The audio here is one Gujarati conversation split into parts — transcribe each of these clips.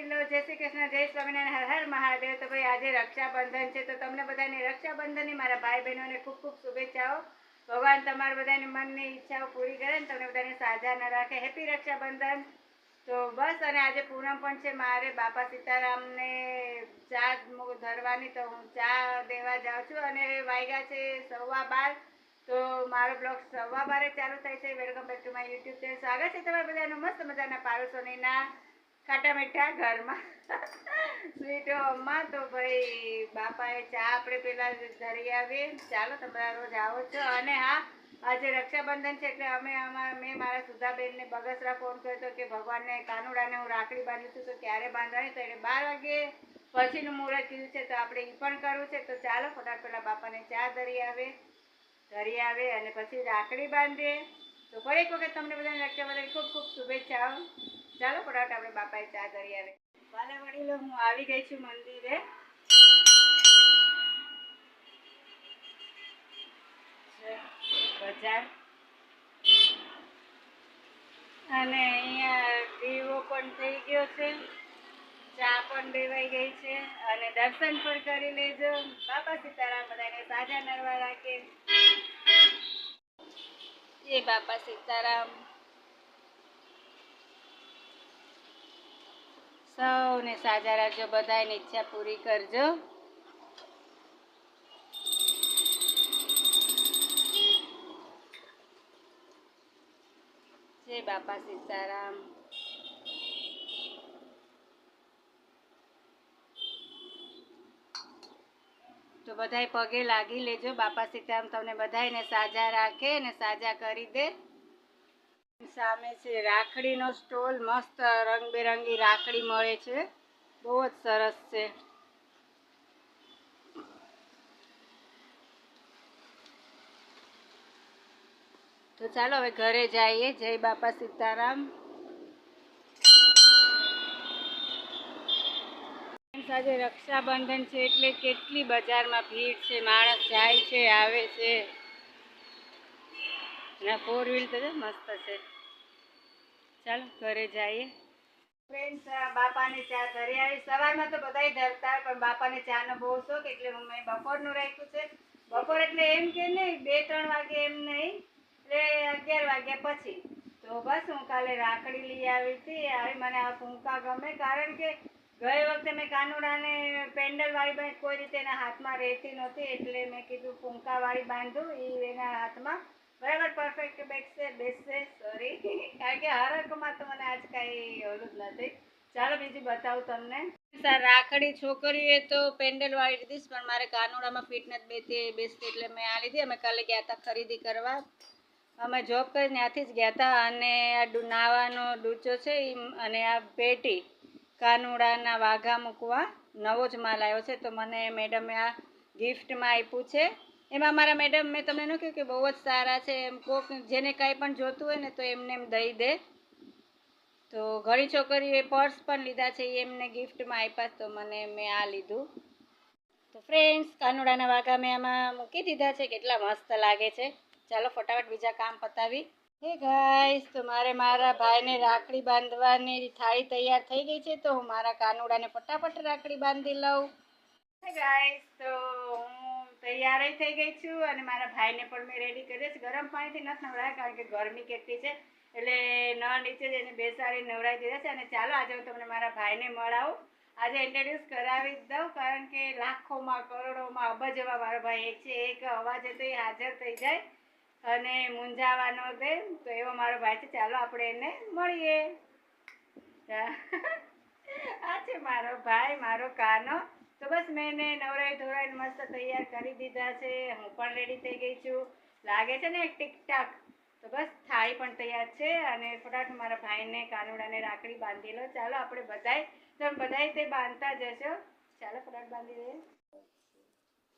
વડીલો, જય શ્રી કૃષ્ણ, જય સ્વામિનારાયણ, હર હર મહાદેવ। તો ભાઈ આજે રક્ષાબંધન છે, તો તમને બધાને રક્ષાબંધનની મારા ભાઈ બહેનોને ખૂબ ખૂબ શુભેચ્છાઓ। ભગવાન તમારા બધાની મનની ઈચ્છાઓ પૂરી કરે ને તમને બધાને સાજા ન રાખે। હેપી રક્ષાબંધન। તો બસ, અને આજે પૂનમ પણ છે, મારે બાપા સીતારામને ચા ધરવાની, તો હું ચા દેવા જાઉં છું અને વાગ્યા છે 12:15। તો મારો બ્લોગ 12:15 ચાલુ થાય છે। Welcome back to my YouTube channel. સ્વાગત છે તમારા બધાનું મસ્ત મજાના પારુસોનીના ખાટા મીઠા ઘરમાં, સ્વીટ હોમમાં। તો ભાઈ બાપાએ ચા આપણે પેલા ધરી આવીએ। ચાલો, તમે રોજ આવો છો। અને હા, આજે રક્ષાબંધન છે એટલે મેં મારા સુધાબેનને બગસરા ફોન કર્યો હતો કે ભગવાનને કાનુડાને હું રાખડી બાંધું છું, તો ક્યારે બાંધવાની? તો એને 12 વાગે પછીનું મુહૂર્ત કીધું છે, તો આપણે એ પણ કરવું છે। તો ચાલો ફટાફટ પેલા બાપાને ચા ધરી આવે અને પછી રાખડી બાંધીએ। તો ફરી એક વખત તમને બધાને રક્ષાબંધન ખૂબ ખૂબ શુભેચ્છાઓ। ચાલો ફટાફટ આપણે બાપાએ ચા ધરી આવે। વાલા વડીલો, હું આવી ગઈ છું મંદિરે। બજાર, અને અહીંયા દીવો પણ થઈ ગયો છે, ચા પણ દેવાઈ ગઈ છે, અને દર્શન પણ કરી લેજો। બાપા સીતારામ બધાને સાજા નરવા રાખે। એ બાપા સીતારામ સૌને સાજા રાખજો, બધાની ઈચ્છા પૂરી કરજો। જય બાપા સીતારામ। તો બધાય પગે લાગી લેજો। બાપા સીતારામ તમને બધાયને સાજા રાખે અને સાજા કરી દે। સામે છે રાખડીનો સ્ટોલ, મસ્ત રંગબેરંગી રાખડી મળે છે, બહુ જ સરસ છે। તો ચાલો હવે ઘરે જઈએ। જય બાપા સીતારામ। આજે રક્ષાબંધન છે એટલે કેટલી બજારમાં ભીડ છે, માણસ જાય છે આવે છે, અને 4 વ્હીલ તો મસ્ત છે। ચાલો ઘરે જઈએ। ફ્રેન્ડ્સ, બાપાને ચા ધરી આવી। સવારમાં તો બધાય ધરતા, પણ બાપાને ચાનો બહુ શોખ એટલે મેં બપોરનું રાખ્યું છે। બપોર એટલે એમ કે નહીં 2-3 વાગે, એમ નહીં, એટલે 11 વાગ્યા પછી। તો બસ, હું કાલે રાખડી લઈ આવી હતી। મને આ ફૂંકા ગમે, કારણ કે ગઈ વખતે મેં કાનુડાને પેન્ડલવાળી કોઈ રીતે એના હાથમાં રહેતી નહોતી, એટલે મેં કીધું ફૂંકાવાળી બાંધું, એ એના હાથમાં બરાબર પરફેક્ટ બેસશે, સોરી, કારણ કે હરકમાં તો મને આજ કાંઈ ઓલું જ નથી। ચાલો બીજું બતાવું તમને। રાખડી છોકરીએ તો પેન્ડલવાળી લીધીશ, પણ મારે કાનુડામાં ફિટ નથી બેસતી, એટલે મેં આ લીધી। અમે કાલે ગયા હતા ખરીદી કરવા, અમે જોબ કરી ત્યાંથી જ ગયા હતા। અને આ નાવાનો ડૂચો છે, અને આ પેટી કાનુડાના વાઘા મૂકવા નવો જ માલ આવ્યો છે, તો મને મેડમે આ ગિફ્ટમાં આપ્યું છે। એમાં મારા મેડમ, મેં તમને ન કહ્યું કે બહુ જ સારા છે, એમ કોક જેને કાંઈ પણ જોતું હોય ને તો એમને એમ દઈ દે। તો ઘણી છોકરીઓએ પર્સ પણ લીધા છે, એમને ગિફ્ટમાં આપ્યા, તો મેં આ લીધું। તો ફ્રેન્ડ્સ, કાનુડાના વાઘા મેં આમાં મૂકી દીધા છે, કેટલા મસ્ત લાગે છે। ચાલો ફટાફટ બીજા કામ પતાવી। હે ગાઈસ, તો મારા ભાઈને રાખડી બાંધવાની થાળી તૈયાર થઈ ગઈ છે, તો હું મારા કાનુડાને ફટાફટ રાખડી બાંધી લઉં। હે ગાઈસ, તો હું તૈયાર થઈ ગઈ છું, અને મારા ભાઈને પણ મેં રેડી કરી દઈશ। ગરમ પાણીથી નથી નવડાવ્યા, કારણ કે ગરમી કેટલી છે, એટલે નળ નીચે જ એને બેસાડી નવડાવી દીધા છે। અને ચાલો આજે હું તમને મારા ભાઈને મળાવું, આજે ઇન્ટ્રોડ્યુસ કરાવી દઉં, કારણ કે લાખોમાં કરોડોમાં અબજમાં મારો ભાઈ એક છે, એક અવાજે તો એ હાજર થઈ જાય અને મૂંઝાવાનો દે, તો એવો મારો ભાઈ છે। ચાલો આપણે એને મળીએ। આ છે મારો ભાઈ, મારો કાનો। તો બસ, મેં એને નવરાઈ ધોરાઈને મસ્ત તૈયાર કરી દીધા છે, હું પણ રેડી થઈ ગઈ છું, લાગે છે ને ટીકટાક। તો બસ, થાળી પણ તૈયાર છે, અને ફટાફટ મારા ભાઈને કાનુડાને રાખડી બાંધી લો। ચાલો આપણે બધાય તે બાંધતા જશો। ચાલો ફટાફટ બાંધી દઈએ।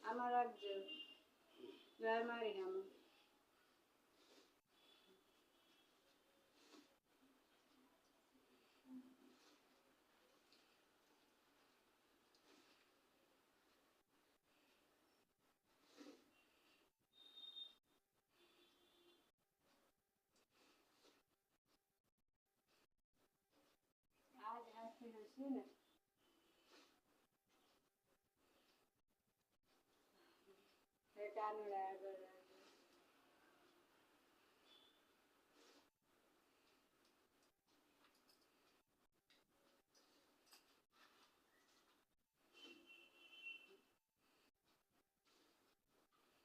આમાં રાખજો, મારી આમાં। આજ હાથેલું છે ને, કાનુડા આગળ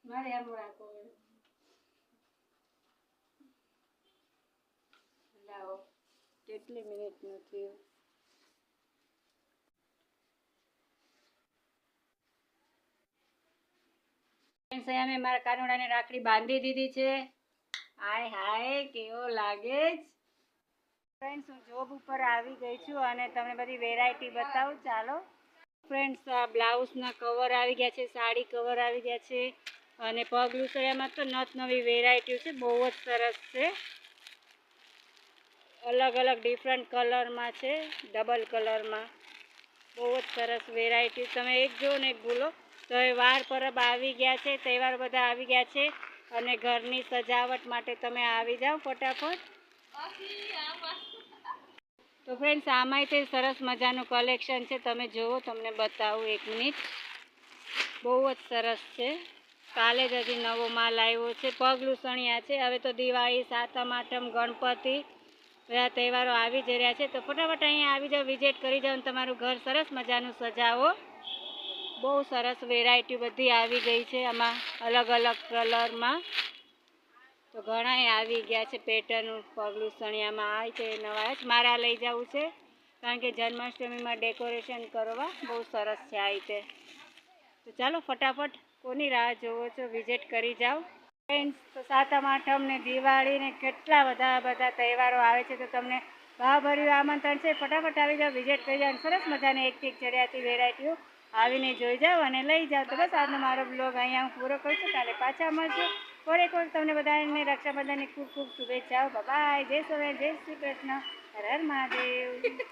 મારે આમ રાખો લાવો કેટલી મિનિટનું થયું અમે મારા કાનુડાને રાખડી બાંધી દીધી છે હાય હાય કેવો લાગે જ ફ્રેન્ડ્સ હું જોબ ઉપર આવી ગઈ છું અને તમને બધી વેરાયટી બતાવું ચાલો ફ્રેન્ડ્સ આ બ્લાઉઝના કવર આવી ગયા છે સાડી કવર આવી ગયા છે અને પગ લૂસરિયામાં તો નવી વેરાયટી છે બહુ જ સરસ છે અલગ અલગ ડિફરન્ટ કલરમાં છે ડબલ કલરમાં બહુ જ સરસ વેરાયટી તમે એક જો ને એક ભૂલો તો એ વાર પરબ આવી ગયા છે તહેવાર બધા આવી ગયા છે અને ઘરની સજાવટ માટે તમે આવી જાઓ ફટાફટ તો ફ્રેન્ડ્સ આમાંય તે સરસ મજાનું કલેક્શન છે તમે જુઓ તમને બતાવું એક મિનિટ બહુ જ સરસ છે કાલે જ હજી નવો માલ આવ્યો છે પગ લૂસણિયા છે હવે તો દિવાળી સાતમ આઠમ ગણપતિ બધા તહેવારો આવી જ રહ્યા છે તો ફટાફટ અહીંયા આવી જાઓ વિઝિટ કરી જાઓ અને તમારું ઘર સરસ મજાનું સજાવો બહુ સરસ વેરાયટી બધી આવી ગઈ છે આમાં અલગ અલગ કલરમાં તો ઘણાય આવી ગયા છે પેટર્ન પગલું સણિયામાં આવે છે નવા જ મારા લઈ જવું છે કારણ કે જન્માષ્ટમીમાં ડેકોરેશન કરવા બહુ સરસ છે આ રીતે તો ચાલો ફટાફટ કોની રાહ જોવો છો વિઝિટ કરી જાઓ ફ્રેન્ડ્સ તો સાતમ આઠમ ને દિવાળી ને કેટલા બધા તહેવારો આવે છે તો તમને ભાવભર્યું આમંત્રણ છે ફટાફટ આવી જાઓ વિઝિટ કરી જાઓ સરસ મજાની એક ચડિયાતી વેરાયટીઓ આવીને જોઈ જાઓ અને લઈ જાઓ તો બસ આજનો મારો બ્લોગ અહીંયા હું પૂરો કરું છું કાલે પાછા મળશું ફરી એક વખત તમને બધાને રક્ષાબંધનની ખૂબ ખૂબ શુભેચ્છાઓ બાય જય સોમનાથ જય શ્રી કૃષ્ણ હર હર મહાદેવ